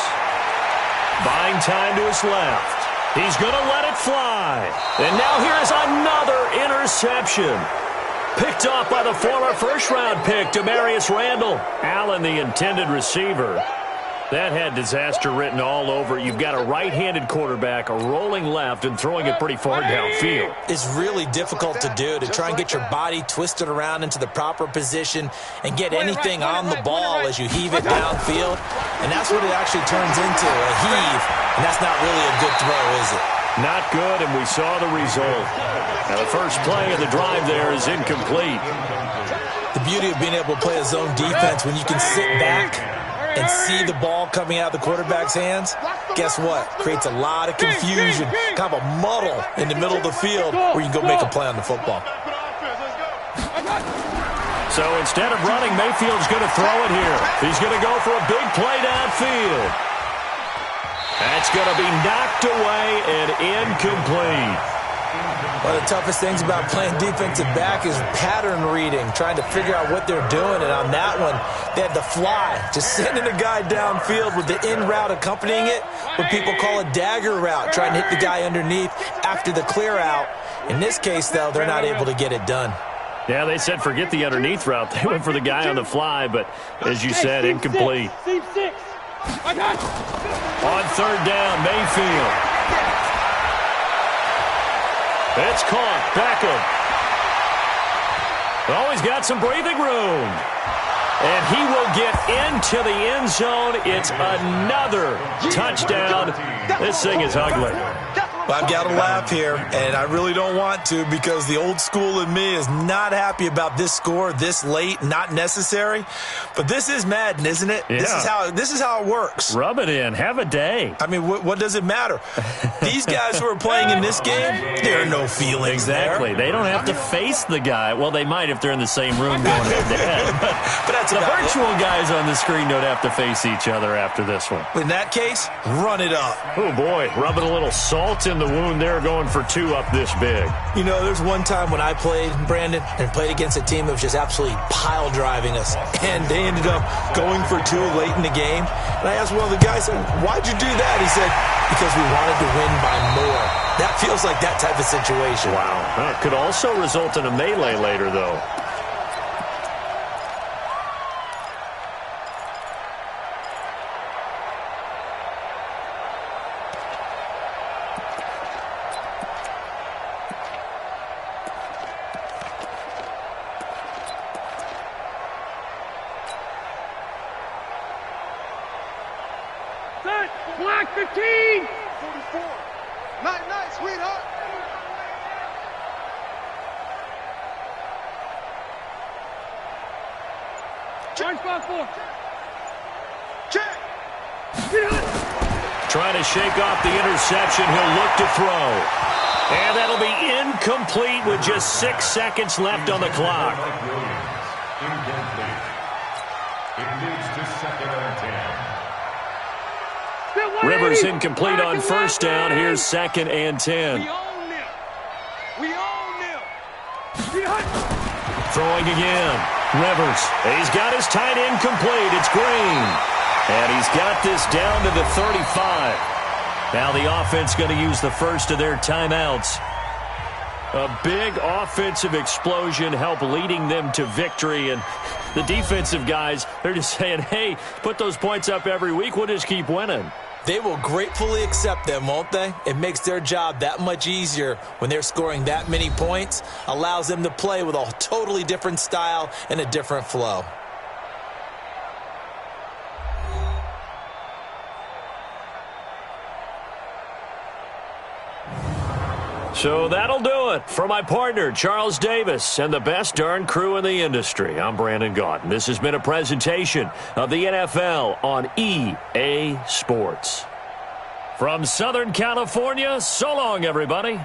Buying time to his left. He's going to let it fly. And now here's another interception. Picked off by the former first-round pick, Demarius Randall. Allen, the intended receiver. That had disaster written all over it. You've got a right-handed quarterback rolling left and throwing it pretty far downfield. It's really difficult to do, to try and get your body twisted around into the proper position and get anything on the ball as you heave it downfield. And that's what it actually turns into, a heave. And that's not really a good throw, is it? Not good, and we saw the result. Now, the first play of the drive there is incomplete. The beauty of being able to play a zone defense, when you can sit back and see the ball coming out of the quarterback's hands, guess what? Creates a lot of confusion, kind of a muddle in the middle of the field where you can go make a play on the football. So instead of running, Mayfield's going to throw it here. He's going to go for a big play downfield. That's going to be knocked away and incomplete. One of the toughest things about playing defensive back is pattern reading, trying to figure out what they're doing. And on that one, they had the fly, just sending a guy downfield with the in route accompanying it, what people call a dagger route, trying to hit the guy underneath after the clear out. In this case, though, they're not able to get it done. Yeah, they said forget the underneath route. They went for the guy on the fly, but as you said, incomplete. On 3rd down, Mayfield. It's caught. Beckham. Oh, he's got some breathing room. And he will get into the end zone. It's another touchdown. This thing is ugly. I've got to laugh here, and I really don't want to, because the old school in me is not happy about this score this late, not necessary. But this is Madden, isn't it? Yeah. This is how it works. Rub it in. Have a day. I mean, what does it matter? These guys who are playing in this game, there are no feelings Exactly. there. They don't have to face the guy. Well, they might if they're in the same room going head-to-head. But that's the about virtual guys on the screen don't have to face each other after this one. In that case, run it up. Oh, boy. Rubbing a little salt in the wound there, going for 2 up this big. You know, there's one time when I played, Brandon, and played against a team that was just absolutely pile driving us. And they ended up going for 2 late in the game. And I asked one of the guys, why'd you do that? He said, because we wanted to win by more. That feels like that type of situation. Wow. That could also result in a melee later, though. Set. Black 15. 44. Night, sweetheart. Orange 5-4. Check. Trying to shake off the interception. He'll look to throw. And that'll be incomplete with just 6 seconds left on the clock. Incomplete. It moves to 2nd and 10. Rivers incomplete on first down. Here's 2nd and 10. We own them. We own them. Throwing again. Rivers. He's got his tight end complete. It's Green. And he's got this down to the 35. Now the offense going to use the first of their timeouts. A big offensive explosion helped leading them to victory. And the defensive guys, they're just saying, hey, put those points up every week. We'll just keep winning. They will gratefully accept them, won't they? It makes their job that much easier when they're scoring that many points. Allows them to play with a totally different style and a different flow. So that'll do it. For my partner, Charles Davis, and the best darn crew in the industry, I'm Brandon Gaudin. This has been a presentation of the NFL on EA Sports. From Southern California, so long, everybody.